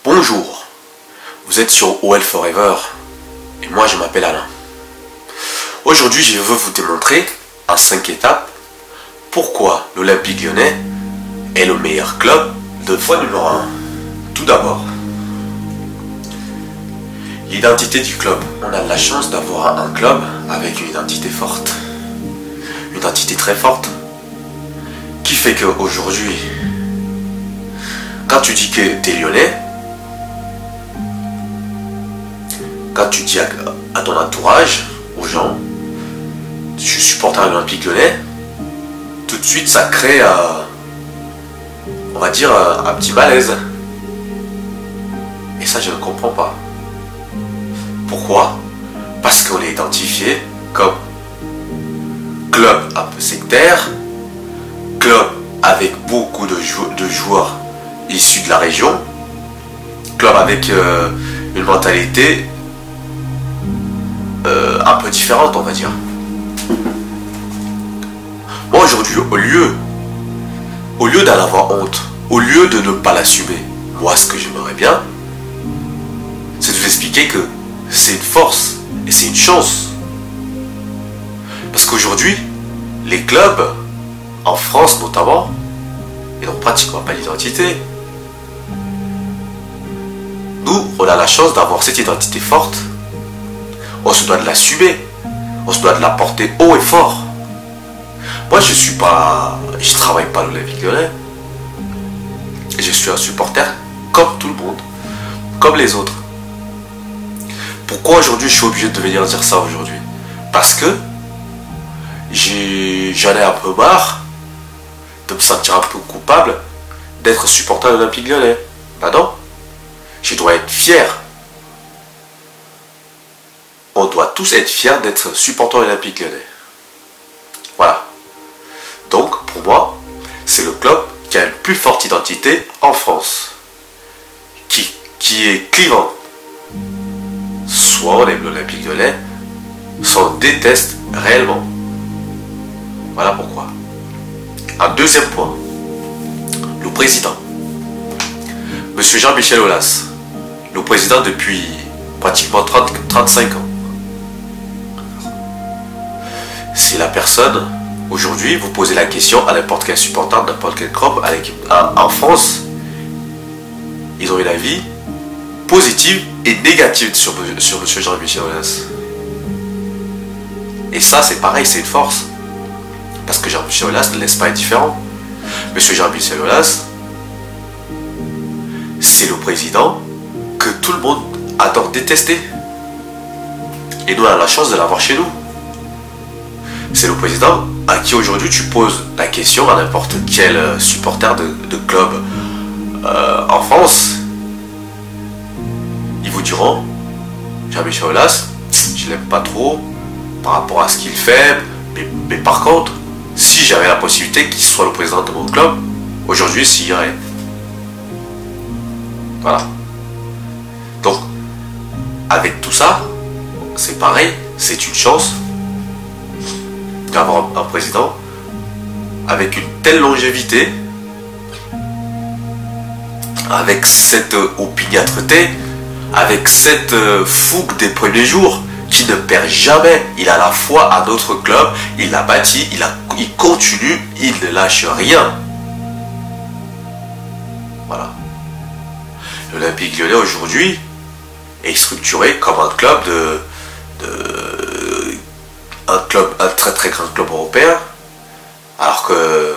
Bonjour, vous êtes sur OL Forever et moi je m'appelle Alain. Aujourd'hui je veux vous démontrer en 5 étapes pourquoi l'Olympique Lyonnais est le meilleur club de fois numéro 1. Tout d'abord, l'identité du club. On a de la chance d'avoir un club avec une identité forte. Une identité très forte qui fait qu'aujourd'hui, quand tu dis que tu es lyonnais, quand tu dis à ton entourage, aux gens, je suis supporter de l'Olympique Lyonnais, tout de suite ça crée, on va dire, un petit malaise. Et ça je ne comprends pas. Pourquoi? Parce qu'on est identifié comme club un peu sectaire, club avec beaucoup de joueurs issus de la région, club avec une mentalité un peu différente, on va dire. Moi aujourd'hui, au lieu d'en avoir honte, au lieu de ne pas l'assumer, moi ce que j'aimerais bien, c'est de vous expliquer que c'est une force et c'est une chance. Parce qu'aujourd'hui, les clubs, en France notamment, ils n'ont pratiquement pas d'identité. Nous, on a la chance d'avoir cette identité forte. On se doit de l'assumer. On se doit de la porter haut et fort. Moi, je travaille pas à l'Olympique Lyonnais. Je suis un supporter comme tout le monde, comme les autres. Pourquoi aujourd'hui je suis obligé de venir dire ça aujourd'hui? Parce que j'en ai un peu marre de me sentir un peu coupable d'être supporter de l'Olympique Lyonnais. Ben non, je dois être fier. On doit tous être fiers d'être supporter de l'Olympique Lyonnais. Voilà. Donc pour moi, c'est le club qui a une plus forte identité en France, qui est clivant. Soit on aime l'Olympique Lyonnais, soit on déteste réellement. Voilà pourquoi. Un deuxième point, le président. Monsieur Jean-Michel Aulas, le président depuis pratiquement 35 ans. Si la personne, aujourd'hui, vous posez la question à n'importe quel supporter, n'importe quel club en France, ils ont une avis positive et négative sur monsieur Jean-Michel Aulas. Et ça, c'est pareil, c'est une force. Parce que Jean-Michel Aulas ne laisse pas indifférent. Monsieur Jean-Michel Aulas, c'est le président que tout le monde adore détester. Et nous, on a la chance de l'avoir chez nous. C'est le président à qui aujourd'hui tu poses la question à n'importe quel supporter de club en France. Ils vous diront, Jean-Michel Aulas, je l'aime pas trop par rapport à ce qu'il fait, mais par contre, si j'avais la possibilité qu'il soit le président de mon club, aujourd'hui s'il irait. Voilà. Donc, avec tout ça, c'est pareil, c'est une chance d'avoir un président avec une telle longévité, avec cette opiniâtreté, avec cette fougue des premiers jours, qui ne perd jamais. Il a la foi à notre club, il l'a bâti, il continue, il ne lâche rien. Voilà. L'Olympique Lyonnais aujourd'hui est structuré comme un club un très très grand club européen, alors que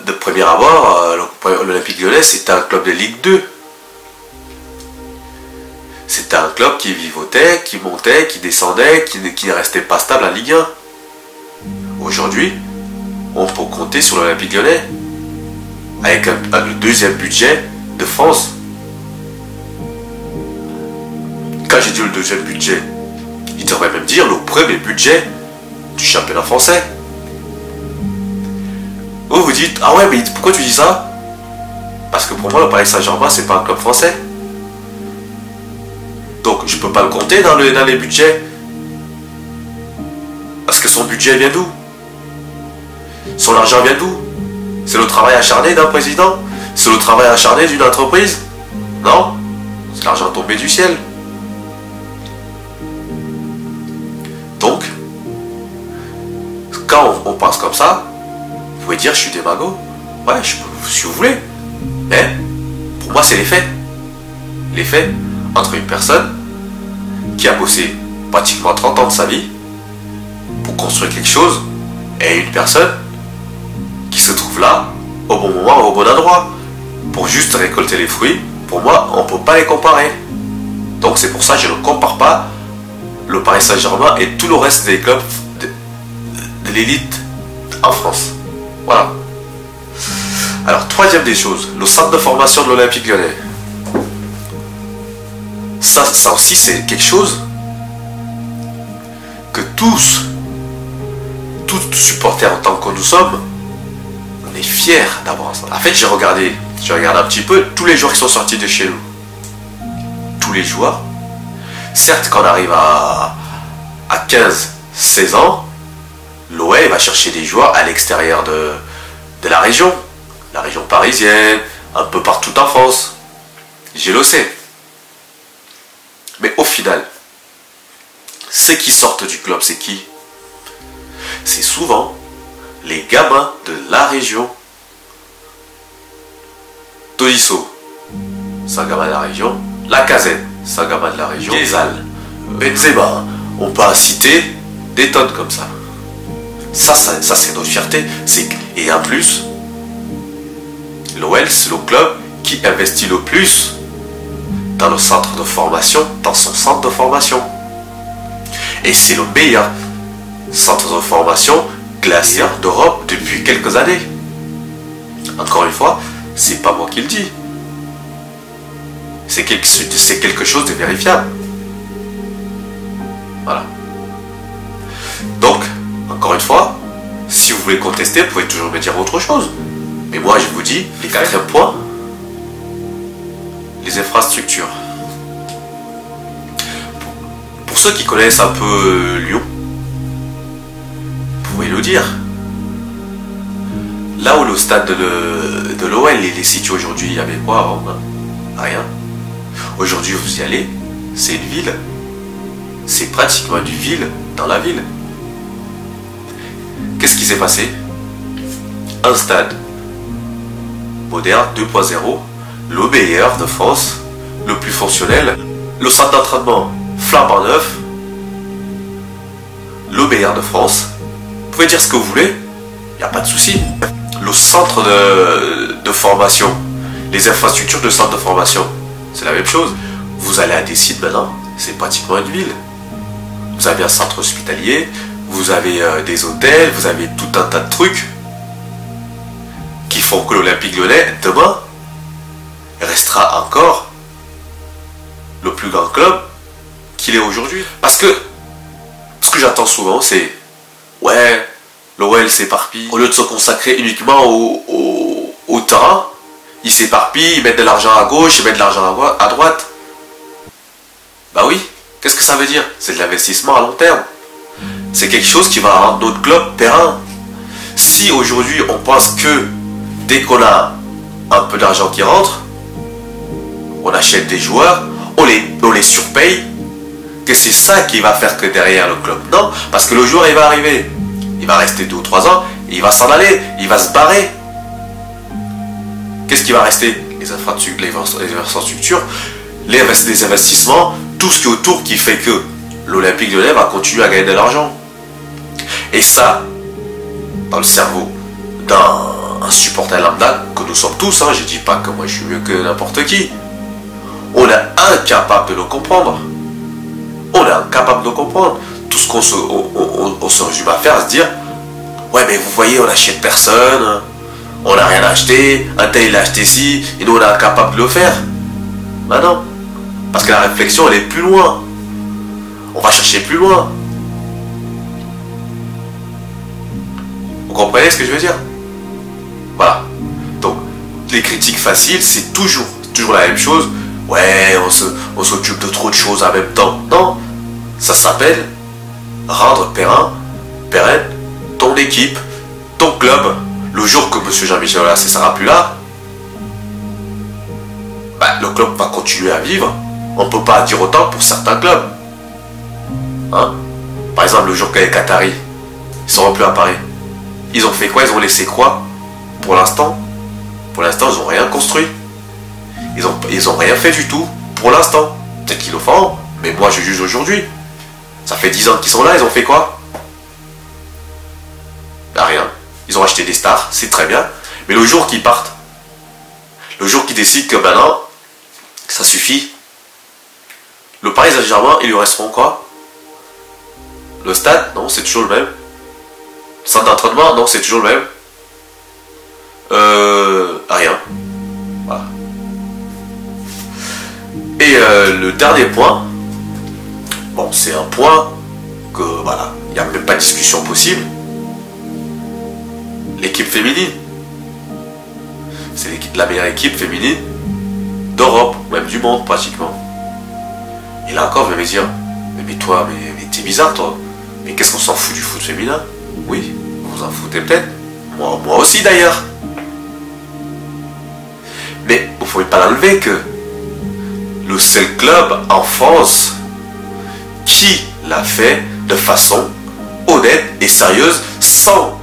de premier abord, l'Olympique Lyonnais c'était un club de Ligue 2. C'était un club qui vivotait, qui montait, qui descendait, qui ne restait pas stable en Ligue 1. Aujourd'hui, on peut compter sur l'Olympique Lyonnais avec le deuxième budget de France. Quand j'ai dit le deuxième budget, il devrait même dire le premier budget du championnat français. Vous vous dites, ah ouais, mais pourquoi tu dis ça? Parce que pour moi, le Paris Saint-Germain, c'est pas un club français. Donc je peux pas le compter dans les budgets. Parce que son budget vient d'où? Son argent vient d'où? C'est le travail acharné d'un président C'est le travail acharné d'une entreprise? Non, c'est l'argent tombé du ciel. Donc, quand on pense comme ça, vous pouvez dire je suis démago. Ouais, si vous voulez. Mais, pour moi, c'est les faits. Les faits entre une personne qui a bossé pratiquement 30 ans de sa vie pour construire quelque chose et une personne qui se trouve là, au bon moment, au bon endroit, pour juste récolter les fruits. Pour moi, on ne peut pas les comparer. Donc c'est pour ça que je ne compare pas le Paris Saint-Germain et tout le reste des clubs de l'élite en France. Voilà. Alors, troisième des choses, le centre de formation de l'Olympique Lyonnais. Ça aussi, c'est quelque chose que tous supporters en tant que nous sommes, on est fiers d'avoir ça. En fait, j'ai regardé un petit peu tous les joueurs qui sont sortis de chez nous. Tous les joueurs. Certes, quand on arrive à 15-16 ans, l'OL va chercher des joueurs à l'extérieur de la région parisienne, un peu partout en France. Je le sais. Mais au final, ceux qui sortent du club, c'est qui? C'est souvent les gamins de la région. Tolisso, c'est un gamin de la région. Lacazette, c'est un gamin de la région. Ghezal, Benzema, on peut en citer des tonnes comme ça. Ça c'est notre fierté. Et en plus, l'OL, c'est le club qui investit le plus dans le centre de formation, dans son centre de formation. Et c'est le meilleur centre de formation glaciaire d'Europe depuis quelques années. Encore une fois, c'est pas moi qui le dis. C'est quelque chose de vérifiable. Voilà. Donc, encore une fois, si vous voulez contester, vous pouvez toujours me dire autre chose. Mais moi, je vous dis, les quatrième points, les infrastructures. Pour ceux qui connaissent un peu Lyon, vous pouvez le dire. Là où le stade de l'OL est situé aujourd'hui, il y avait quoi avant? Rien. Aujourd'hui, vous y allez, c'est une ville. C'est pratiquement une ville dans la ville. Qu'est-ce qui s'est passé? Un stade moderne 2.0, le meilleur de France, le plus fonctionnel, le centre d'entraînement flambant neuf, le meilleur de France. Vous pouvez dire ce que vous voulez, il n'y a pas de souci. Le centre de formation, les infrastructures de centre de formation, c'est la même chose. Vous allez à Décide maintenant, c'est pratiquement une ville. Vous avez un centre hospitalier, vous avez des hôtels, vous avez tout un tas de trucs qui font que l'Olympique Lyonnais, demain, restera encore le plus grand club qu'il est aujourd'hui. Parce que ce que j'entends souvent, c'est ouais, l'OL s'éparpille. Au lieu de se consacrer uniquement au terrain, ils s'éparpillent, ils mettent de l'argent à gauche, ils mettent de l'argent à droite. Bah oui, qu'est-ce que ça veut dire? C'est de l'investissement à long terme. C'est quelque chose qui va rendre notre club périn. Si aujourd'hui on pense que dès qu'on a un peu d'argent qui rentre, on achète des joueurs, on les surpaye, que c'est ça qui va faire que derrière le club. Non, parce que le joueur il va arriver, il va rester 2 ou 3 ans, et il va s'en aller, il va se barrer. Qu'est-ce qui va rester? Les infrastructures, les investissements, tout ce qui est autour qui fait que l'Olympique Lyonnais va continuer à gagner de l'argent. Et ça, dans le cerveau d'un supporter lambda, que nous sommes tous, je ne dis pas que moi je suis mieux que n'importe qui, on est incapable de le comprendre. On est incapable de le comprendre. Tout ce qu'on se résume à faire, à se dire, ouais mais vous voyez, on n'achète personne, on n'a rien acheté, un tel il a acheté ci, et nous on est incapable de le faire. Ben non. Parce que la réflexion elle est plus loin. On va chercher plus loin. Vous comprenez ce que je veux dire? Voilà. Donc, les critiques faciles, c'est toujours la même chose. Ouais, on s'occupe de trop de choses en même temps. Non, ça s'appelle rendre pérenne ton équipe, ton club. Le jour que M. Jean-Michel Aulas ne sera plus là, le club va continuer à vivre. On ne peut pas dire autant pour certains clubs. Hein? Par exemple, le jour que les Qataris ils sont plus à Paris, ils ont fait quoi? Ils ont laissé quoi? Pour l'instant, ils n'ont rien construit. Ils ont rien fait du tout pour l'instant. Peut-être qu'ils le feront, mais moi je juge aujourd'hui. Ça fait 10 ans qu'ils sont là, ils ont fait quoi? Bah, rien. Ils ont acheté des stars, c'est très bien. Mais le jour qu'ils partent, le jour qu'ils décident que maintenant, ça suffit, le Paris Saint-Germain, ils lui resteront quoi? Le stade? Non, c'est toujours le même. Le centre d'entraînement? Non, c'est toujours le même. Rien. Voilà. Et le dernier point, bon, c'est un point que, voilà, il n'y a même pas de discussion possible. L'équipe féminine. C'est la meilleure équipe féminine d'Europe, même du monde pratiquement. Et là encore, vous allez me dire, mais toi, mais t'es bizarre toi. Mais qu'est-ce qu'on s'en fout du foot féminin? Oui, vous en foutez peut-être. Moi aussi d'ailleurs. Mais il ne faut pas l'enlever que le seul club en France qui l'a fait de façon honnête et sérieuse sans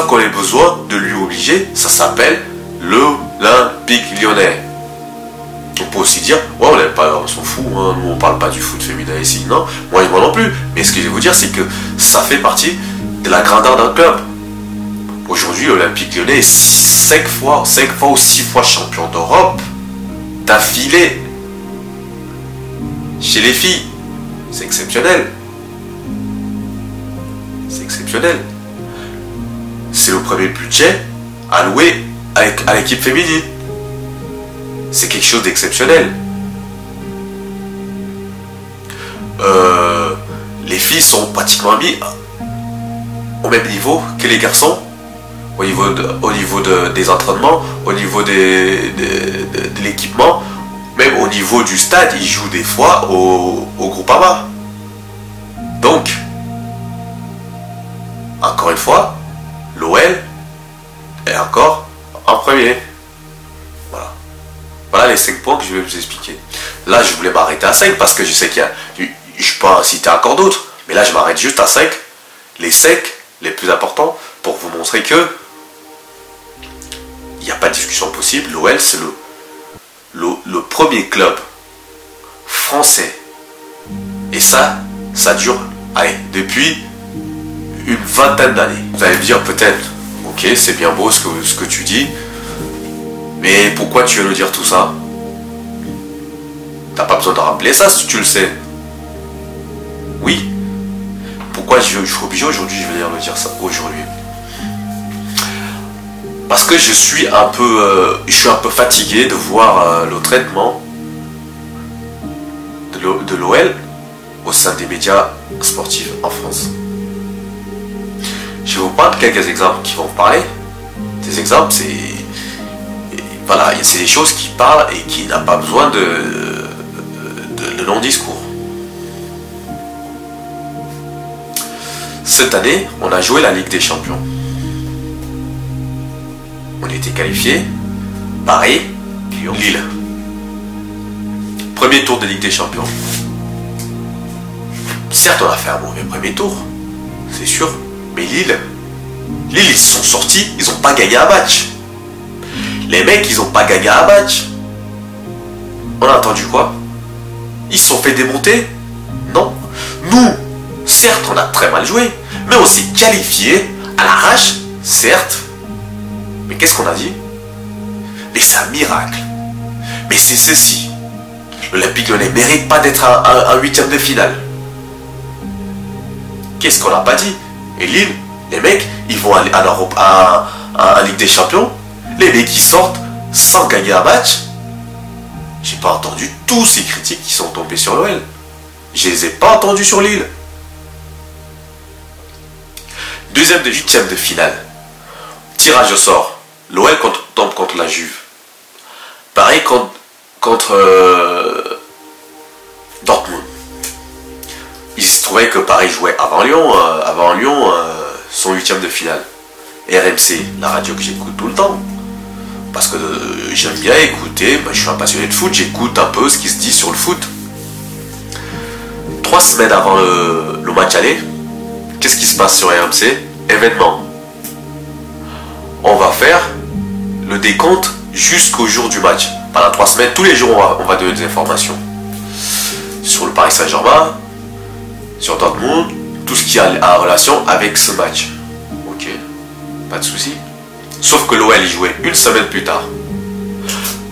qu'on ait besoin de lui obliger, ça s'appelle l'Olympique Lyonnais. On peut aussi dire, ouais, on s'en fout, hein, nous on parle pas du foot féminin ici, non, moi non plus. Mais ce que je vais vous dire, c'est que ça fait partie de la grandeur d'un club. Aujourd'hui, l'Olympique Lyonnais est 5 fois ou 6 fois champion d'Europe d'affilée. Chez les filles, c'est exceptionnel. C'est exceptionnel. C'est le premier budget alloué à l'équipe féminine. C'est quelque chose d'exceptionnel. Les filles sont pratiquement mis au même niveau que les garçons. Au niveau des entraînements, au niveau de l'équipement, même au niveau du stade, ils jouent des fois au Groupama. Donc, encore une fois, l'OL est encore en premier. Voilà. Voilà les 5 points que je vais vous expliquer. Là, je voulais m'arrêter à 5 parce que je sais qu'il y a... Je peux en citer encore d'autres, mais là, je m'arrête juste à 5. Les 5 les plus importants pour vous montrer que il n'y a pas de discussion possible. L'OL, c'est le premier club français. Et ça dure, allez, depuis une vingtaine d'années. Vous allez me dire peut-être, ok, c'est bien beau ce que tu dis, mais pourquoi tu veux nous dire tout ça? T'as pas besoin de rappeler ça si tu le sais. Oui. Pourquoi je suis obligé aujourd'hui, je vais le dire ça aujourd'hui? Parce que je suis un peu fatigué de voir le traitement de l'OL au sein des médias sportifs en France. Je vais vous prendre quelques exemples qui vont vous parler. Des exemples, c'est... Voilà, c'est des choses qui parlent et qui n'ont pas besoin de non-discours. Cette année, on a joué la Ligue des Champions. On était qualifiés, Paris, Lille. Premier tour de Ligue des Champions. Certes, on a fait un mauvais premier tour, c'est sûr, mais Lille, ils sont sortis, ils n'ont pas gagné un match. Les mecs, ils n'ont pas gagné un match. On a entendu quoi? Ils se sont fait démonter? Non. Nous, certes, on a très mal joué, mais on s'est qualifié à l'arrache, certes. Mais qu'est-ce qu'on a dit? Mais c'est un miracle. Mais c'est ceci. L'Olympique Lyonnais ne mérite pas d'être un huitième de finale. Qu'est-ce qu'on n'a pas dit? Et Lille, les mecs, ils vont aller à Ligue des Champions. Les mecs qui sortent sans gagner un match. J'ai pas entendu tous ces critiques qui sont tombées sur l'OL. Je les ai pas entendus sur Lille. Deuxième de huitième de finale. Tirage au sort. L'OL tombe contre la Juve. Pareil contre Dortmund. Il se trouvait que Paris jouait avant Lyon son huitième de finale. RMC, la radio que j'écoute tout le temps. parce que j'aime bien écouter, je suis un passionné de foot, j'écoute un peu ce qui se dit sur le foot. 3 semaines avant le match aller, qu'est-ce qui se passe sur RMC? Événement. On va faire le décompte jusqu'au jour du match. Pendant 3 semaines, tous les jours, on va donner des informations. Sur le Paris Saint-Germain, sur Dortmund, tout ce qui a en relation avec ce match. Ok, pas de souci. Sauf que l'OL y jouait une semaine plus tard.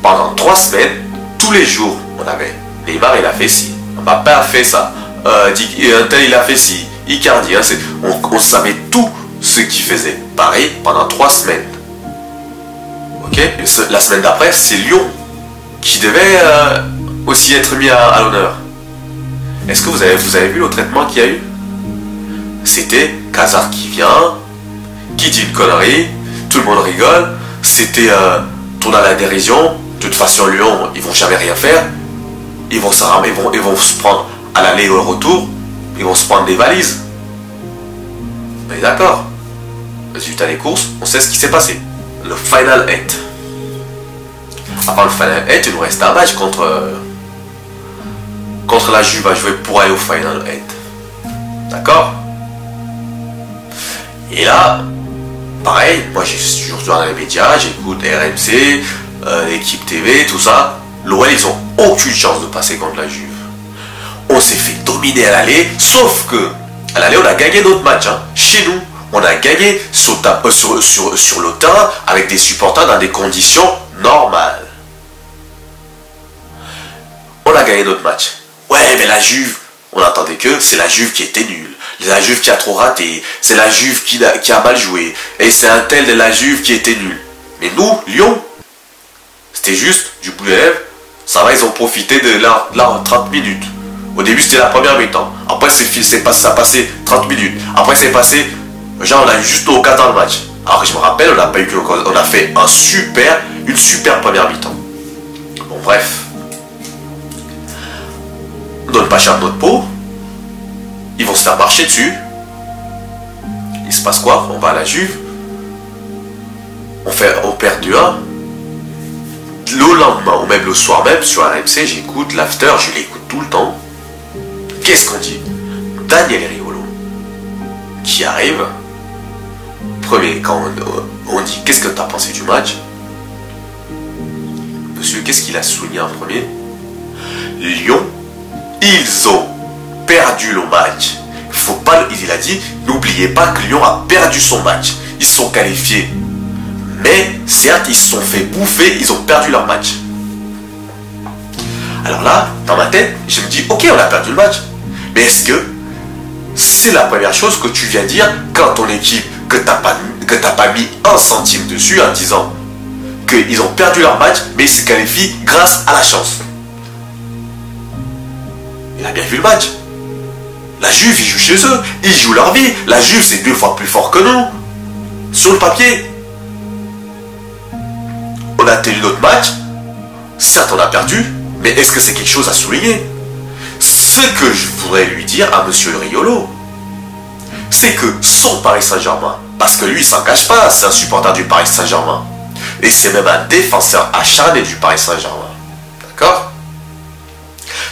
Pendant 3 semaines, tous les jours, on avait Neymar, il a fait ci, Mbappé a fait ça, un tel il a fait ci, Icardi, on savait tout ce qu'il faisait. Pareil, pendant 3 semaines. Ok, la semaine d'après, c'est Lyon qui devait aussi être mis à l'honneur. Est-ce que vous avez vu le traitement qu'il y a eu? C'était Hazard qui vient, qui dit une connerie, tout le monde rigole, c'était tourné à la dérision. De toute façon, Lyon, ils vont jamais rien faire. Ils vont se prendre à l'aller et au retour, ils vont se prendre des valises. On est d'accord. Résultat des courses, on sait ce qui s'est passé. Le Final 8. Avant le Final 8, il nous reste un match contre la Juve à jouer pour aller au Final 8. D'accord? Et là, pareil, moi j'ai toujours dans les médias, j'écoute RMC, l'équipe TV, tout ça. L'OL, ils ont aucune chance de passer contre la Juve. On s'est fait dominer à l'aller, sauf que à l'aller, on a gagné notre match. Hein. Chez nous, on a gagné sur le terrain avec des supporters dans des conditions normales. On a gagné notre match. Ouais, mais la Juve, on attendait que c'est la Juve qui était nulle. C'est la Juve qui a trop raté. C'est la Juve qui a mal joué. Et c'est un tel de la Juve qui était nul. Mais nous, Lyon, c'était juste du bout des lèvres. Ça va, ils ont profité de là 30 minutes. Au début, c'était la première mi-temps. Après, ça a passé 30 minutes. Après, c'est passé... Genre, on a eu juste nos 4 dans le match. Alors, je me rappelle, on a fait une super première mi-temps. Bon, bref. On donne pas cher de notre peau. Ils vont se faire marcher dessus. Il se passe quoi? On va à la Juve. On perd du 1. Le lendemain, ou même le soir même, sur RMC, j'écoute l'after, je l'écoute tout le temps. Qu'est-ce qu'on dit? Daniel Riolo, qui arrive. Premier, quand on dit qu'est-ce que tu as pensé du match? Monsieur, qu'est-ce qu'il a souligné en premier? Lyon, ils ont perdu le match. Il a dit, n'oubliez pas que Lyon a perdu son match. Ils sont qualifiés. Mais certes, ils se sont fait bouffer, ils ont perdu leur match. Alors là, dans ma tête, je me dis, ok, on a perdu le match. Mais est-ce que c'est la première chose que tu viens dire quand ton équipe, que t'as pas mis un centime dessus en disant qu'ils ont perdu leur match, mais ils se qualifient grâce à la chance? Il a bien vu le match. La Juve, ils jouent chez eux, ils jouent leur vie. La Juve, c'est 2 fois plus fort que nous. Sur le papier. On a tenu notre match. Certes, on a perdu, mais est-ce que c'est quelque chose à souligner? Ce que je voudrais lui dire à Monsieur Riolo, c'est que son Paris Saint-Germain, parce que lui, il s'en cache pas, c'est un supporter du Paris Saint-Germain. Et c'est même un défenseur acharné du Paris Saint-Germain. D'accord?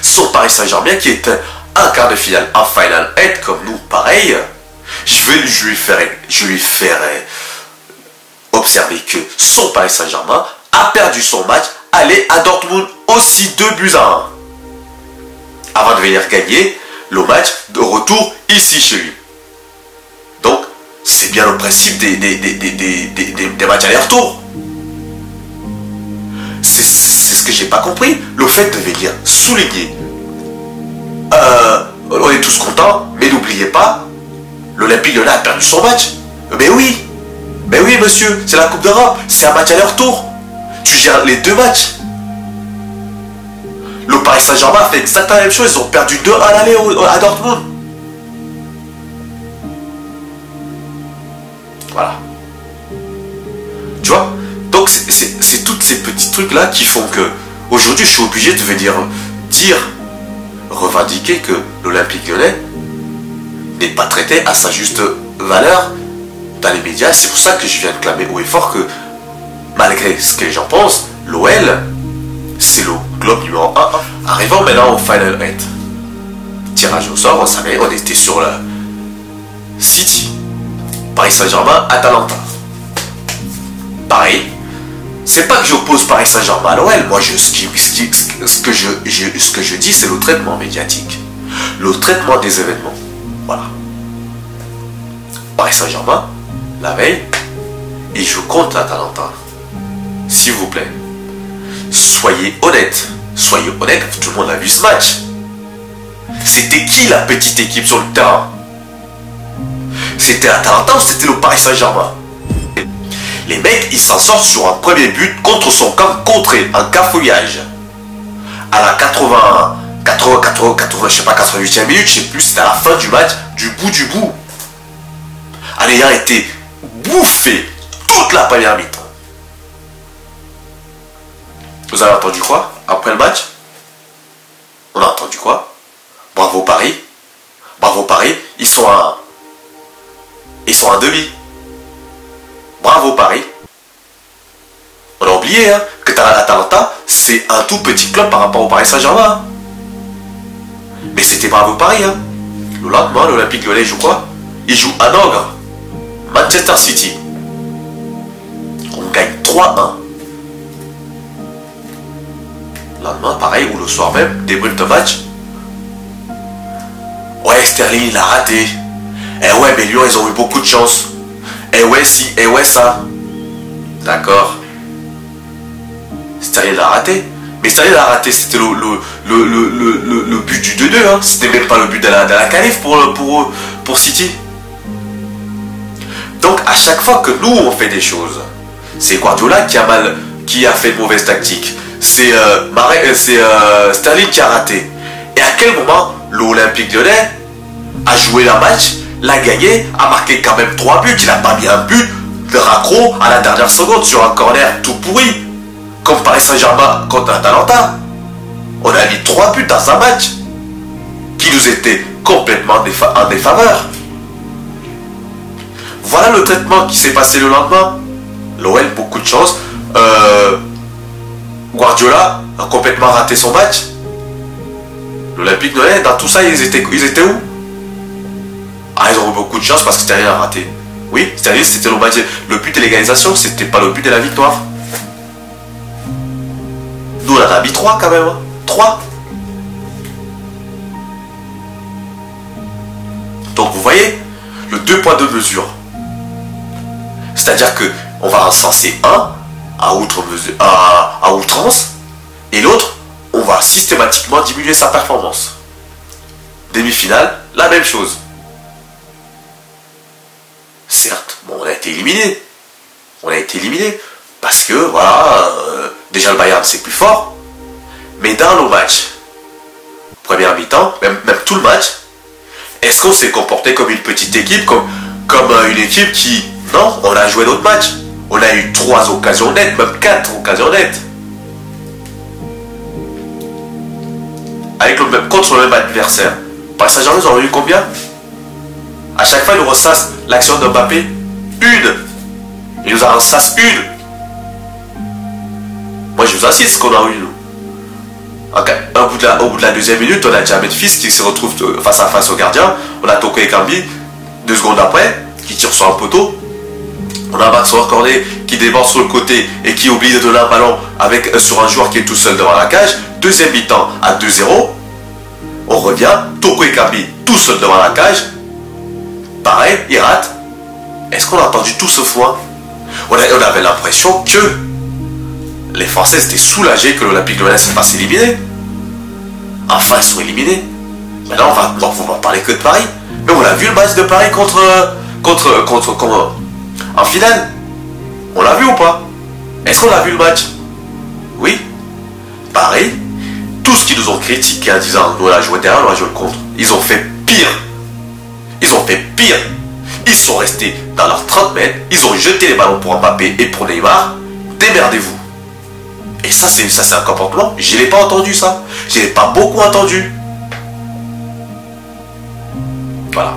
Son Paris Saint-Germain qui est un quart de finale, un Final 8 comme nous, pareil, je lui ferai observer que son Paris Saint-Germain a perdu son match, aller à Dortmund aussi 2-1. Avant de venir gagner le match de retour ici chez lui. Donc, c'est bien le principe des matchs aller-retour. C'est ce que j'ai pas compris. Le fait de venir souligner. On est tous contents, mais n'oubliez pas, l'Olympique Lyonnais a perdu son match. Mais oui, monsieur, c'est la Coupe d'Europe, c'est un match aller-retour. Tu gères les 2 matchs. Le Paris Saint-Germain a fait exactement la même chose, ils ont perdu 2-1 à l'aller à Dortmund. Voilà. Tu vois? Donc c'est tous ces petits trucs là qui font que aujourd'hui je suis obligé de venir revendiquer que l'Olympique Lyonnais n'est pas traité à sa juste valeur dans les médias. C'est pour ça que je viens de clamer haut et fort que malgré ce que les gens pensent, l'OL, c'est le club numéro 1. Arrivons maintenant au Final 8. Tirage au sort, on savait, on était sur le City, Paris Saint-Germain, Atalanta. Pareil, c'est pas que j'oppose Paris Saint-Germain à l'OL, moi ce que je dis, c'est le traitement médiatique, le traitement des événements. Voilà. Paris Saint-Germain, la veille, il joue contre l'Atalanta. S'il vous plaît, soyez honnête, tout le monde a vu ce match. C'était qui la petite équipe sur le terrain? C'était l'Atalanta ou c'était le Paris Saint-Germain? Les mecs, ils s'en sortent sur un premier but contre son camp contré, un cafouillage. À la 88e minute, je sais plus, c'était à la fin du match, du bout. En ayant été bouffé toute la première mi-temps. Vous avez entendu quoi après le match? On a entendu quoi? Bravo Paris. Bravo Paris. Ils sont à demi. Bravo Paris. On a oublié hein, que l'Atalanta, c'est un tout petit club par rapport au Paris Saint-Germain. Mais c'était bravo Paris. Hein. Le lendemain, l'Olympique Lyonnais joue quoi? Il joue à Ogre. Manchester City. On gagne 3-1. Le lendemain, pareil, ou le soir même, débrief de match. Ouais, Sterling, il a raté. Eh ouais, mais Lyon, ils ont eu beaucoup de chance. Eh ouais, si, eh ouais, ça. D'accord. Sterling a raté. Mais Sterling a raté, c'était le but du 2-2. Hein. C'était même pas le but de la qualif pour City. Donc, à chaque fois que nous, on fait des choses, c'est Guardiola qui a fait de mauvaises tactiques. C'est Sterling qui a raté. Et à quel moment l'Olympique Lyonnais a joué le match, l'a gagné, a marqué quand même 3 buts. Il n'a pas mis un but de raccro à la dernière seconde sur un corner tout pourri. Comme Paris Saint-Germain contre Atalanta. On a mis 3 buts dans un match qui nous était complètement en défaveur. Voilà le traitement qui s'est passé le lendemain. L'OL, beaucoup de chance. Guardiola a complètement raté son match. L'Olympique Lyonnais, dans tout ça, ils étaient où? Ah, ils ont eu beaucoup de chance parce que Sterling a raté. Oui, Sterling, c'était le match. Le but de l'égalisation, c'était pas le but de la victoire. Nous, on en a mis 3 quand même. Hein. 3. Donc, vous voyez, le 2 poids 2 mesures. C'est-à-dire qu'on va encenser un à outrance et l'autre, on va systématiquement diminuer sa performance. Demi-finale, la même chose. Certes, bon, on a été éliminé. On a été éliminé parce que, voilà, déjà le Bayern c'est plus fort. Mais dans nos matchs, première mi-temps, même tout le match, est-ce qu'on s'est comporté comme une petite équipe, comme une équipe qui... Non, on a joué notre match. On a eu 3 occasions nettes, même 4 occasions nettes. Contre le même adversaire. Paris Saint-Germain, ils ont eu combien? À chaque fois, ils nous ressassent l'action de Mbappé. 1. Ils nous en ressassent 1. Moi, je vous insiste qu'on a eu, nous. Au bout de la deuxième minute, on a déjà Memphis qui se retrouve face à face au gardien. On a Toko Ekambi, 2 secondes après, qui tire sur un poteau. On a Maxwell Cornet qui déborde sur le côté et qui oublie de donner un ballon sur un joueur qui est tout seul devant la cage. Deuxième mi-temps à 2-0. On revient, Toko Ekambi tout seul devant la cage. Pareil, il rate. Est-ce qu'on a entendu tout ce foin? On avait l'impression que les Français étaient soulagés que l'Olympique Lyonnais se fasse éliminer. Enfin, ils sont éliminés. Maintenant, on va parler que de Paris. Mais on a vu le match de Paris contre en finale. On l'a vu ou pas? Est-ce qu'on a vu le match? Oui. Paris, tout ce qu'ils nous ont critiqué en disant nous on a joué derrière, on a joué contre. Ils ont fait pire. Ils ont fait pire. Ils sont restés dans leurs 30 mètres. Ils ont jeté les ballons pour Mbappé et pour Neymar. Démerdez-vous. Et ça, c'est un comportement. Je n'ai pas entendu ça. Je n'ai pas beaucoup entendu. Voilà.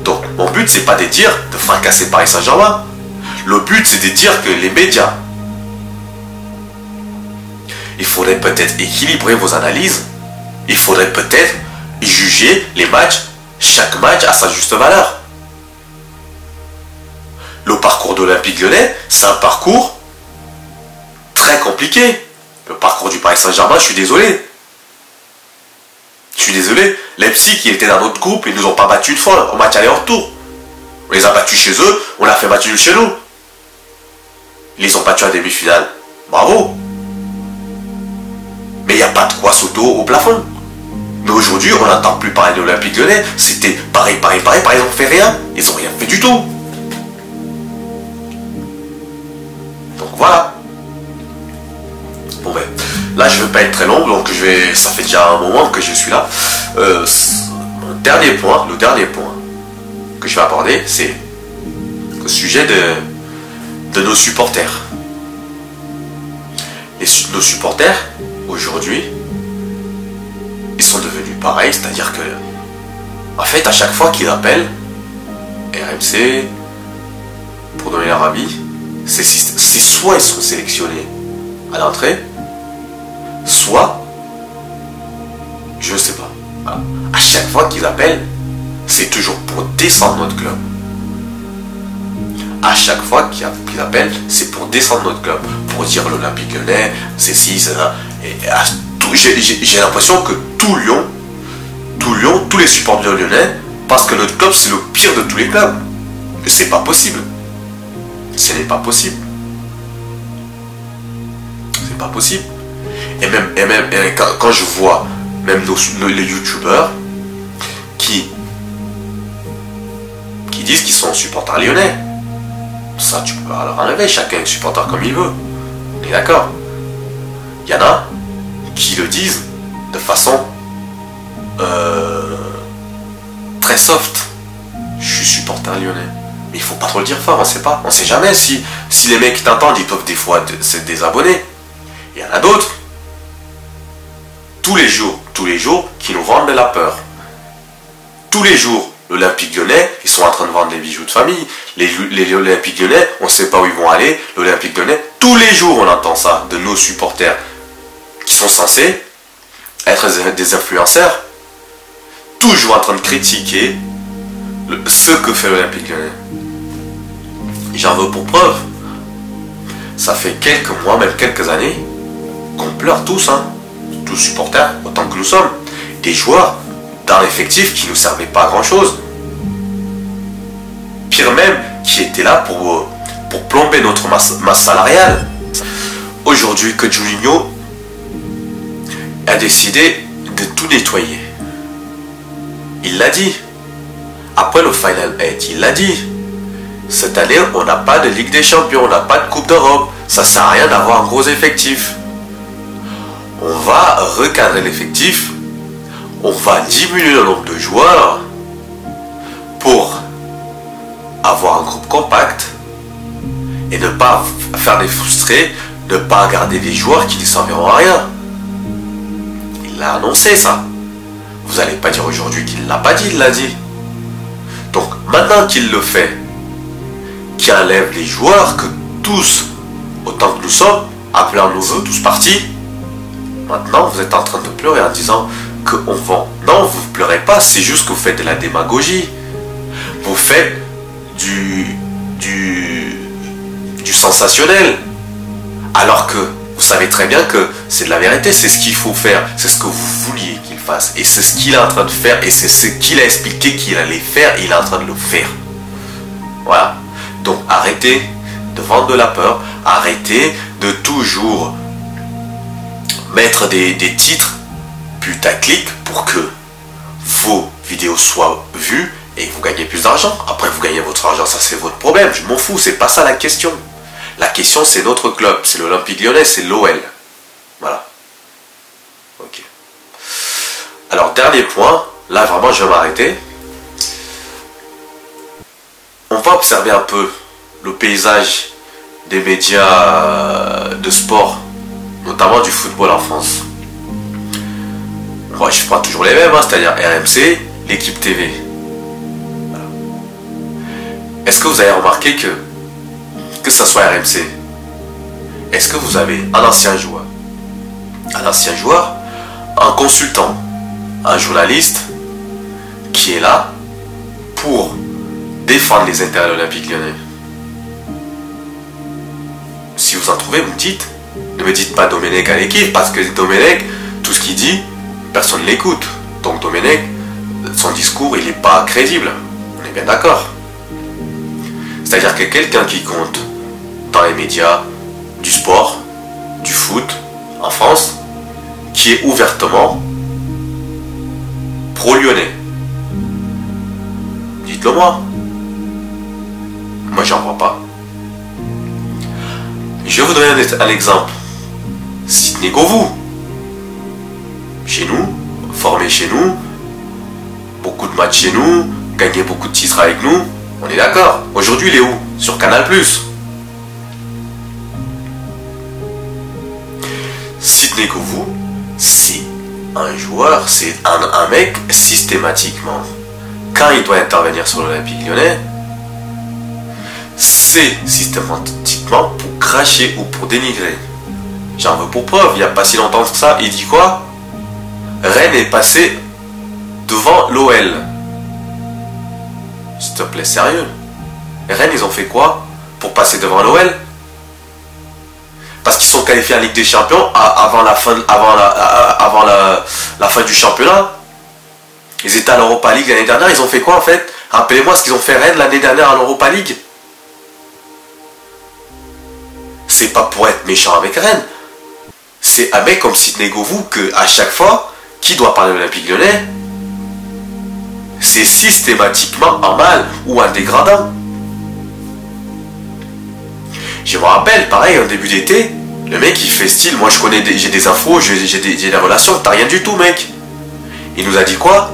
Donc, mon but, c'est pas de dire de fracasser Paris Saint-Germain. Le but, c'est de dire que les médias il faudrait peut-être équilibrer vos analyses. Il faudrait peut-être juger les matchs, chaque match à sa juste valeur. Le parcours de l'Olympique Lyonnais, c'est un parcours très compliqué. Le parcours du Paris Saint-Germain, je suis désolé. Je suis désolé. Leipzig, qui était dans notre groupe, ils nous ont pas battus une fois au match aller-retour. On les a battus chez eux, on a fait match nul chez nous. Ils les ont battus en demi-finale. Bravo. Mais il n'y a pas de quoi sauter au plafond. Mais aujourd'hui, on n'entend plus parler de l'Olympique Lyonnais. C'était pareil. Ils n'ont fait rien. Ils n'ont rien fait du tout. Donc voilà. Bon ben, là je ne vais pas être très long, donc ça fait déjà un moment que je suis là. Le dernier point que je vais aborder, c'est le sujet de nos supporters. Nos supporters, aujourd'hui, ils sont devenus pareils, c'est-à-dire que, en fait, à chaque fois qu'ils appellent RMC pour donner leur avis, c'est soit ils sont sélectionnés à l'entrée, soit, je sais pas, voilà. À chaque fois qu'ils appellent, c'est toujours pour descendre notre club. À chaque fois qu'ils appellent, c'est pour descendre notre club, pour dire l'Olympique Lyonnais, c'est ci, c'est là. J'ai l'impression que tout Lyon, tous les supporters lyonnais, parce que notre club c'est le pire de tous les clubs. C'est pas possible. Ce n'est pas possible. C'est pas possible. Et même quand je vois même les youtubeurs qui disent qu'ils sont supporters lyonnais, ça tu peux leur enlever, chacun est supporter comme il veut. On est d'accord. Il y en a qui le disent de façon très soft. Je suis supporter lyonnais. Mais il faut pas trop le dire fort, on sait pas. On sait jamais si les mecs qui t'entendent, ils peuvent des fois se désabonner. Il y en a d'autres, tous les jours, qui nous vendent de la peur. Tous les jours, l'Olympique Lyonnais, ils sont en train de vendre des bijoux de famille. Les Olympiques Lyonnais, on ne sait pas où ils vont aller. L'Olympique Lyonnais, tous les jours, on entend ça de nos supporters qui sont censés être des influenceurs, toujours en train de critiquer ce que fait l'Olympique Lyonnais. J'en veux pour preuve. Ça fait quelques mois, même quelques années, qu'on pleure tous, tous supporters, autant que nous sommes. Des joueurs dans l'effectif qui ne nous servaient pas à grand chose. Pire même, qui étaient là pour plomber notre masse salariale. Aujourd'hui, que Juninho a décidé de tout nettoyer. Il l'a dit. Après le Final 8, il l'a dit. Cette année, on n'a pas de Ligue des Champions, on n'a pas de Coupe d'Europe. Ça ne sert à rien d'avoir un gros effectif. On va recadrer l'effectif. On va diminuer le nombre de joueurs pour avoir un groupe compact et ne pas faire des frustrés, ne pas garder des joueurs qui ne serviront à rien. Il l'a annoncé ça. Vous n'allez pas dire aujourd'hui qu'il ne l'a pas dit, il l'a dit. Donc maintenant qu'il le fait, qui enlève les joueurs que tous, autant que nous sommes, appelons-nous tous partis, maintenant vous êtes en train de pleurer en disant qu'on vend. Non, vous ne pleurez pas, c'est juste que vous faites de la démagogie. Vous faites du sensationnel. Alors que vous savez très bien que c'est de la vérité, c'est ce qu'il faut faire, c'est ce que vous vouliez qu'il fasse. Et c'est ce qu'il est en train de faire, et c'est ce qu'il a expliqué qu'il allait faire, et il est en train de le faire. Voilà. Donc arrêtez de vendre de la peur, arrêtez de toujours mettre des titres putaclic pour que vos vidéos soient vues et vous gagnez plus d'argent. Après vous gagnez votre argent, ça c'est votre problème, je m'en fous, c'est pas ça la question. La question c'est notre club, c'est l'Olympique Lyonnais, c'est l'OL. Voilà. Ok. Alors dernier point, là vraiment je vais m'arrêter. On va observer un peu le paysage des médias de sport, notamment du football en France. Moi, je prends toujours les mêmes, c'est-à-dire RMC, l'équipe TV. Voilà. Est-ce que vous avez remarqué que ça soit RMC, est-ce que vous avez un ancien joueur, un ancien joueur, un consultant, un journaliste qui est là pour défendre les intérêts de l'Olympique Lyonnais. Si vous en trouvez, vous me dites. Ne me dites pas Domenech à l'équipe, parce que Domenech, tout ce qu'il dit, personne ne l'écoute. Donc Domenech, son discours, il n'est pas crédible. On est bien d'accord. C'est-à-dire que quelqu'un qui compte dans les médias du sport, du foot, en France, qui est ouvertement pro-lyonnais. Dites-le moi. Moi, j'en vois pas. Je vais vous donner un exemple. Sidney Govou. Chez nous, formé chez nous, beaucoup de matchs chez nous, gagné beaucoup de titres avec nous. On est d'accord. Aujourd'hui, il est où? Sur Canal+. Sidney Govou, c'est un joueur, c'est un mec systématiquement. Quand il doit intervenir sur l'Olympique Lyonnais, c'est systématiquement pour cracher ou pour dénigrer. J'en veux pour preuve, il n'y a pas si longtemps que ça, il dit quoi? Rennes est passé devant l'OL. S'il te plaît, sérieux? Rennes, ils ont fait quoi pour passer devant l'OL? Parce qu'ils sont qualifiés en Ligue des Champions avant la fin du championnat. Ils étaient à l'Europa League l'année dernière, ils ont fait quoi en fait? Rappelez-moi ce qu'ils ont fait Rennes l'année dernière en Europa League. C'est pas pour être méchant avec Rennes. C'est un mec comme Sidney Govou que à chaque fois, qui doit parler de l'Olympique Lyonnais, c'est systématiquement en mal ou en dégradant. Je me rappelle, pareil, en début d'été, le mec il fait style, moi je connais, j'ai des infos, j'ai des relations, t'as rien du tout mec. Il nous a dit quoi?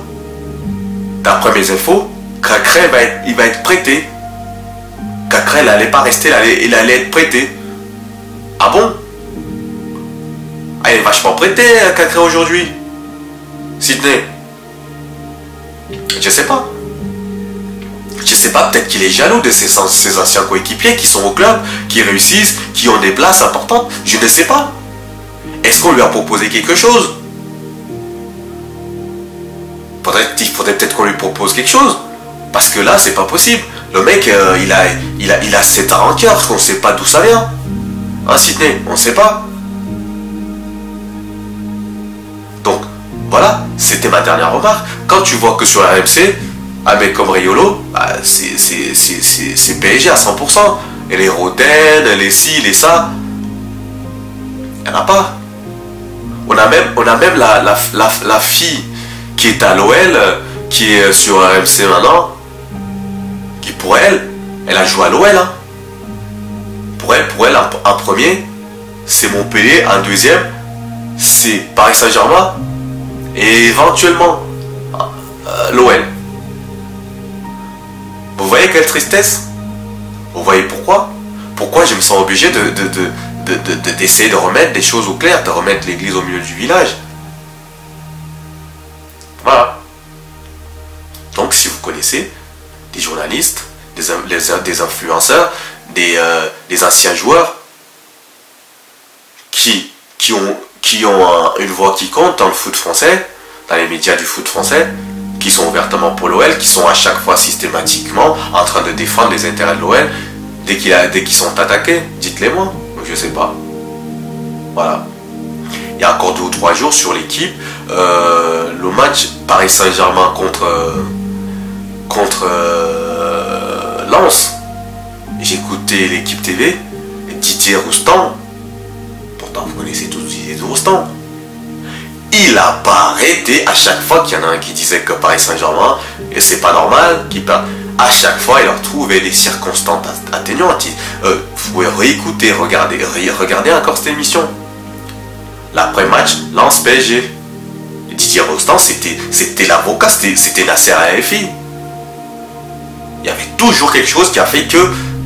D'après mes infos, Cacré il va être prêté. Cacré il allait pas rester, il allait être prêté. Ah bon? Ah, il est vachement prêté, Cacré aujourd'hui. Sidney. Je sais pas. Je sais pas, peut-être qu'il est jaloux de ses anciens coéquipiers qui sont au club, qui réussissent, qui ont des places importantes. Je ne sais pas. Est-ce qu'on lui a proposé quelque chose? Il faudrait peut-être qu'on lui propose quelque chose. Parce que là, c'est pas possible. Le mec, il a cette rancœur qu'on sait pas d'où ça vient. Hein, Sidney? On sait pas. Donc, voilà, c'était ma dernière remarque. Quand tu vois que sur la RMC, un mec comme Riolo, bah, c'est PSG à 100%. Et les Roden, les ci, les ça, il n'y en a pas. On a même la fille qui est à l'OL, qui est sur RMC maintenant, qui pour elle a joué à l'OL. Hein. Pour elle, un premier, c'est Montpellier, un deuxième, c'est Paris Saint-Germain, et éventuellement l'OL. Vous voyez quelle tristesse? Vous voyez pourquoi? Pourquoi je me sens obligé d'essayer de remettre des choses au clair, de remettre l'église au milieu du village. Voilà. Donc si vous connaissez des journalistes, des influenceurs, des anciens joueurs qui ont une voix qui compte dans le foot français, dans les médias du foot français, qui sont ouvertement pour l'OL, qui sont à chaque fois systématiquement en train de défendre les intérêts de l'OL, dès qu'ils sont attaqués, dites-les moi, je sais pas. Voilà. Il y a encore 2 ou 3 jours sur l'équipe, le match Paris Saint-Germain contre Lens. J'écoutais l'équipe TV, Didier Roustan, pourtant vous connaissez tous Didier Roustan. Il n'a pas arrêté à chaque fois qu'il y en a un qui disait que Paris Saint-Germain, et c'est pas normal qu'il perd. À chaque fois, il leur trouvait des circonstances atténuantes. Vous pouvez réécouter, regarder encore cette émission. L'après-match, Lens PSG. Didier Rostand, c'était l'avocat, c'était Nasser Al-Khelaifi. Il y avait toujours quelque chose qui a fait que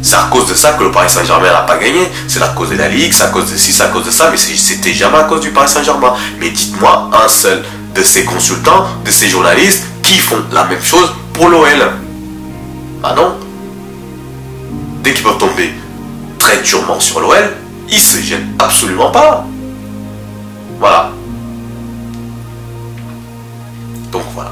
c'est à cause de ça que le Paris Saint-Germain n'a pas gagné. C'est à cause de la Ligue, c'est à cause de ci, c'est à cause de ça, mais c'était jamais à cause du Paris Saint-Germain. Mais dites-moi un seul de ces consultants, de ces journalistes qui font la même chose pour l'OL. Ah non. Dès qu'ils peuvent tomber très durement sur l'OL, ils se gênent absolument pas. Voilà. Voilà. Donc voilà.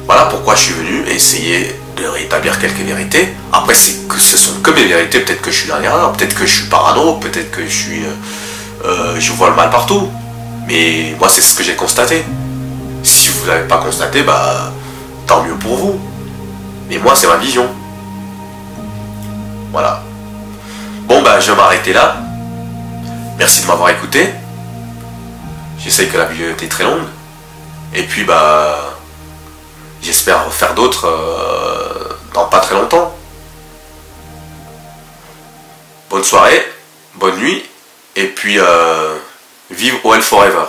Voilà pourquoi je suis venu essayer de rétablir quelques vérités. Après, ce sont que mes vérités. Peut-être que je suis dans l'erreur, peut-être que je suis parano, peut-être que je vois le mal partout. Mais moi, c'est ce que j'ai constaté. Si vous n'avez pas constaté, bah tant mieux pour vous. Mais moi, c'est ma vision. Voilà. Bon, bah je vais m'arrêter là. Merci de m'avoir écouté. J'essaye que la vidéo était très longue. Et puis, bah j'espère faire d'autres dans pas très longtemps. Bonne soirée, bonne nuit, et puis vive OL Forever.